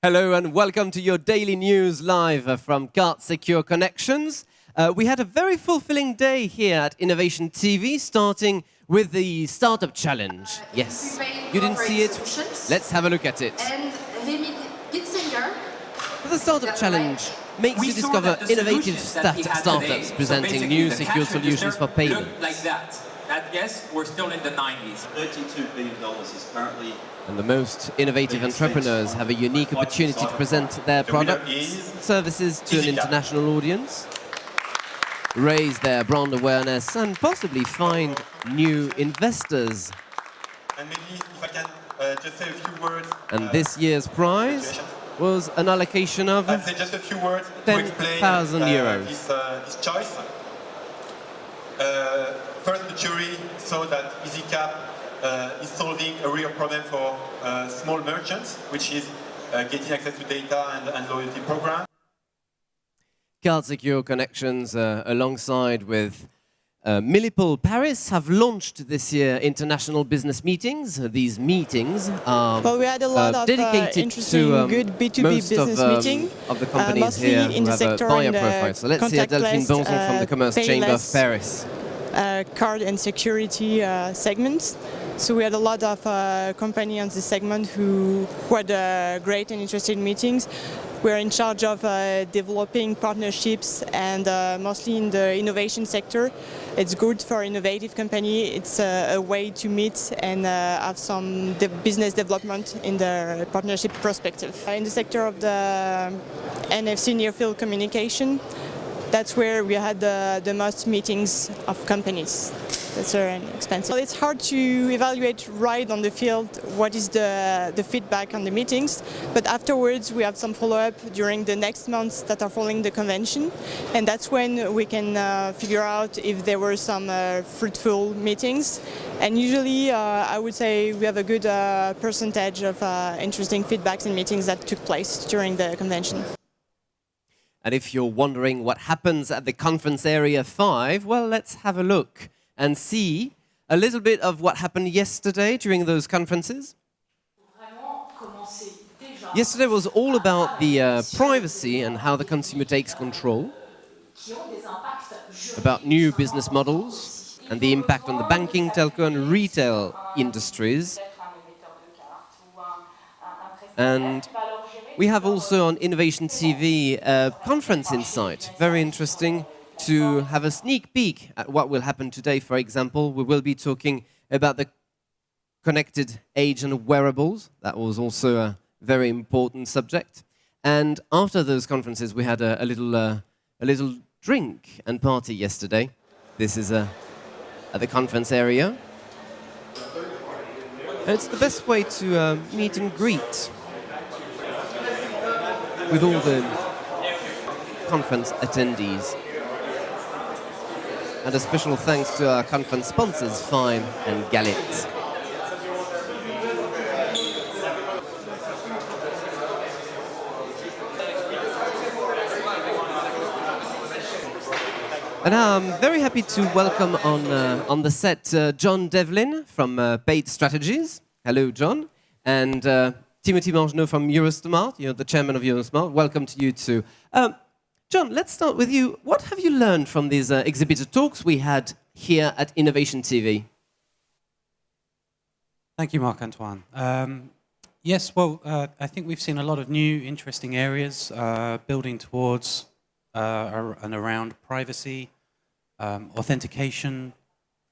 Hello and welcome to your daily news live from CARTES Secure Connections. We had a very fulfilling day here at Innovation TV, starting with the Startup Challenge. Yes, you didn't see it? Let's have a look at it. The Startup Challenge makes you discover innovative startups presenting new secure solutions for payments. Like that. At guess, we're still in the 90s. $32 billion is currently... And the most innovative entrepreneurs have a unique opportunity to present their products, services to an international audience, raise their brand awareness, and possibly find new investors. And maybe if I can just say a few words... And this year's prize was an allocation of I'd say just a few words to explain this choice. First, the jury saw that EasyCap is solving a real problem for small merchants, which is getting access to data and loyalty programs. CARTES Secure Connections, alongside with Milipol Paris, have launched this year international business meetings. These meetings are we had a lot of dedicated to good B2B business meeting, of the companies mostly here in who the have sector a buyer profile. So let's hear Delphine Bonson from the Commerce Chamber of Paris. Card and security segments. So we had a lot of companies on this segment who had great and interesting meetings. We're in charge of developing partnerships and mostly in the innovation sector. It's good for innovative company. It's a way to meet and have some business development in the partnership perspective. In the sector of the NFC near-field communication, that's where we had the most meetings of companies. That's very expensive. Well, it's hard to evaluate right on the field what is the feedback on the meetings, but afterwards we have some follow-up during the next months that are following the convention, and that's when we can figure out if there were some fruitful meetings. And usually I would say we have a good percentage of interesting feedbacks and meetings that took place during the convention. And if you're wondering what happens at the conference area 5, well, let's have a look and see a little bit of what happened yesterday during those conferences. Yesterday was all about the privacy and how the consumer takes control, about new business models and the impact on the banking, telco and retail industries. And we have also on Innovation TV a conference insight, very interesting to have a sneak peek at what will happen today. For example, we will be talking about the connected age and wearables. That was also a very important subject. And after those conferences, we had a little drink and party yesterday. This is at the conference area. And it's the best way to meet and greet with all the conference attendees. And a special thanks to our conference sponsors, Fine and Gallet. And I'm very happy to welcome on the set John Devlin from P.A.ID Strategies. Hello, John. And Timothée Mangenot from Eurosmart. You're the chairman of Eurosmart. Welcome to you too. John, let's start with you. What have you learned from these exhibitor talks we had here at Innovation TV? Thank you, Marc-Antoine. Yes, well, I think we've seen a lot of new, interesting areas building towards and around privacy, authentication,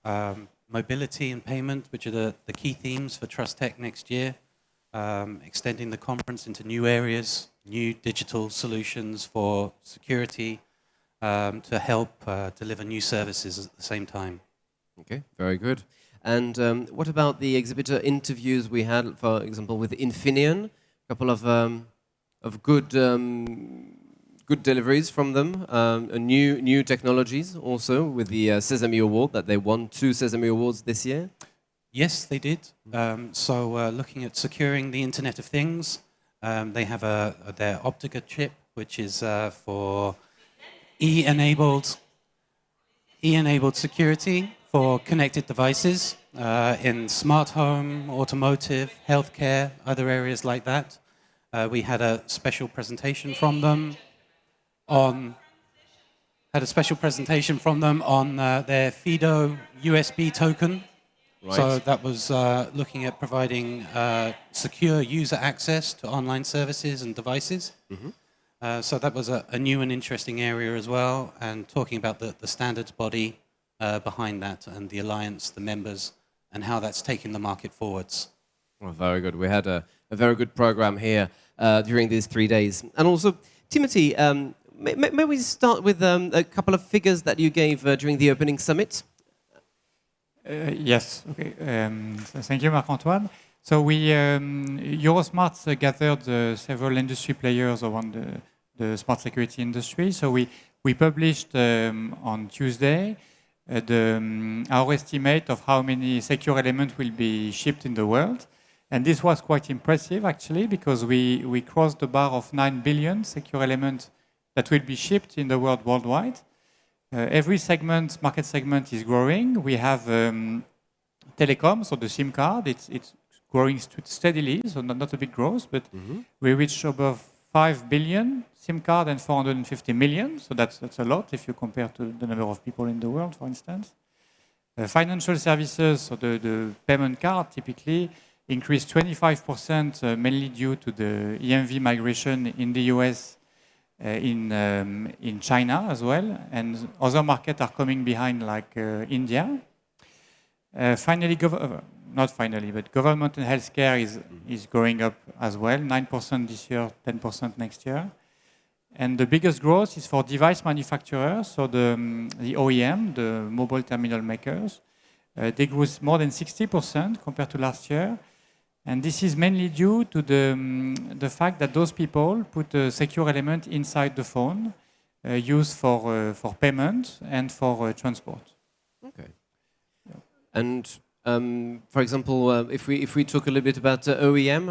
mobility and payment, which are the key themes for TRUSTECH next year. Extending the conference into new areas, new digital solutions for security to help deliver new services at the same time. Okay, very good. And what about the exhibitor interviews we had, for example, with Infineon? A couple of good deliveries from them, new technologies also with the Sesame Award that they won 2 Sesame Awards this year. Yes, they did. So looking at securing the Internet of Things, they have their Optica chip, which is for E-enabled security for connected devices in smart home, automotive, healthcare, other areas like that. We had a special presentation from them on their FIDO USB token. Right. So that was looking at providing secure user access to online services and devices. So that was a new and interesting area as well, and talking about the standards body behind that and the alliance, the members, and how that's taking the market forwards. Well, very good. We had a very good program here during these 3 days. And also, Timothée, may we start with a couple of figures that you gave during the opening summit? Yes. Okay. Thank you, Marc-Antoine. So Eurosmart gathered several industry players around the smart security industry. So we published on Tuesday our estimate of how many secure elements will be shipped in the world. And this was quite impressive, actually, because we crossed the bar of 9 billion secure elements that will be shipped in the world worldwide. Every market segment is growing. We have telecom, so the SIM card, it's growing steadily, so not a big growth, but we reached above 5 billion SIM card and 450 million, so that's a lot if you compare to the number of people in the world, for instance. Financial services, so the payment card typically increased 25%, mainly due to the EMV migration in the US, in China as well, and other markets are coming behind, like India. But government and healthcare is growing up as well, 9% this year, 10% next year. And the biggest growth is for device manufacturers, so the OEM, the mobile terminal makers. They grew more than 60% compared to last year. And this is mainly due to the fact that those people put a secure element inside the phone, used for payment and for transport. Okay. And for example, if we talk a little bit about OEM,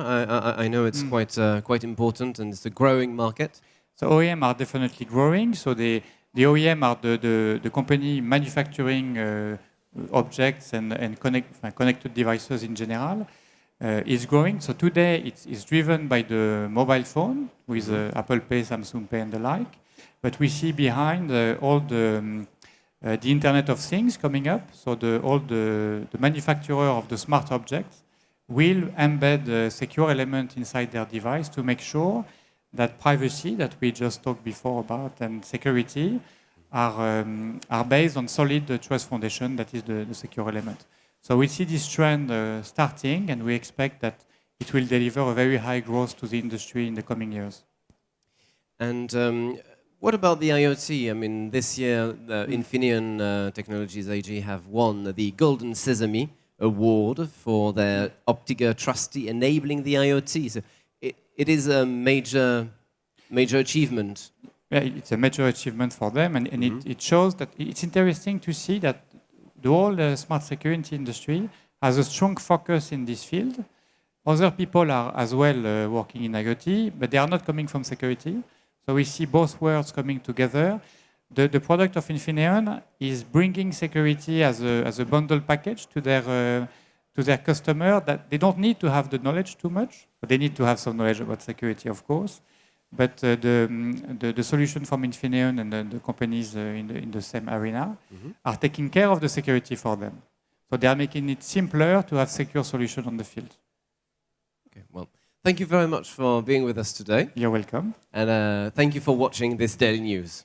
I know it's quite important and it's a growing market. So OEM are definitely growing. So the OEM are the company manufacturing objects and connected devices in general. Is growing. So today it's driven by the mobile phone with Apple Pay, Samsung Pay and the like. But we see behind all the Internet of Things coming up. So all the manufacturer of the smart objects will embed a secure element inside their device to make sure that privacy that we just talked before about and security are based on solid trust foundation that is the secure element. So we see this trend starting, and we expect that it will deliver a very high growth to the industry in the coming years. And what about the IoT? I mean, this year, Infineon Technologies AG have won the Golden Sesame Award for their Optiga Trusty enabling the IoT. So it is a major achievement. Yeah, it's a major achievement for them, and it shows that it's interesting to see that the whole smart security industry has a strong focus in this field. Other people are as well working in IoT, but they are not coming from security. So we see both worlds coming together. The product of Infineon is bringing security as a bundle package to their customer, that they don't need to have the knowledge too much, but they need to have some knowledge about security, of course. But the solution from Infineon and the companies in the same arena are taking care of the security for them. So they are making it simpler to have secure solution on the field. Okay, well, thank you very much for being with us today. You're welcome. And thank you for watching this Daily News.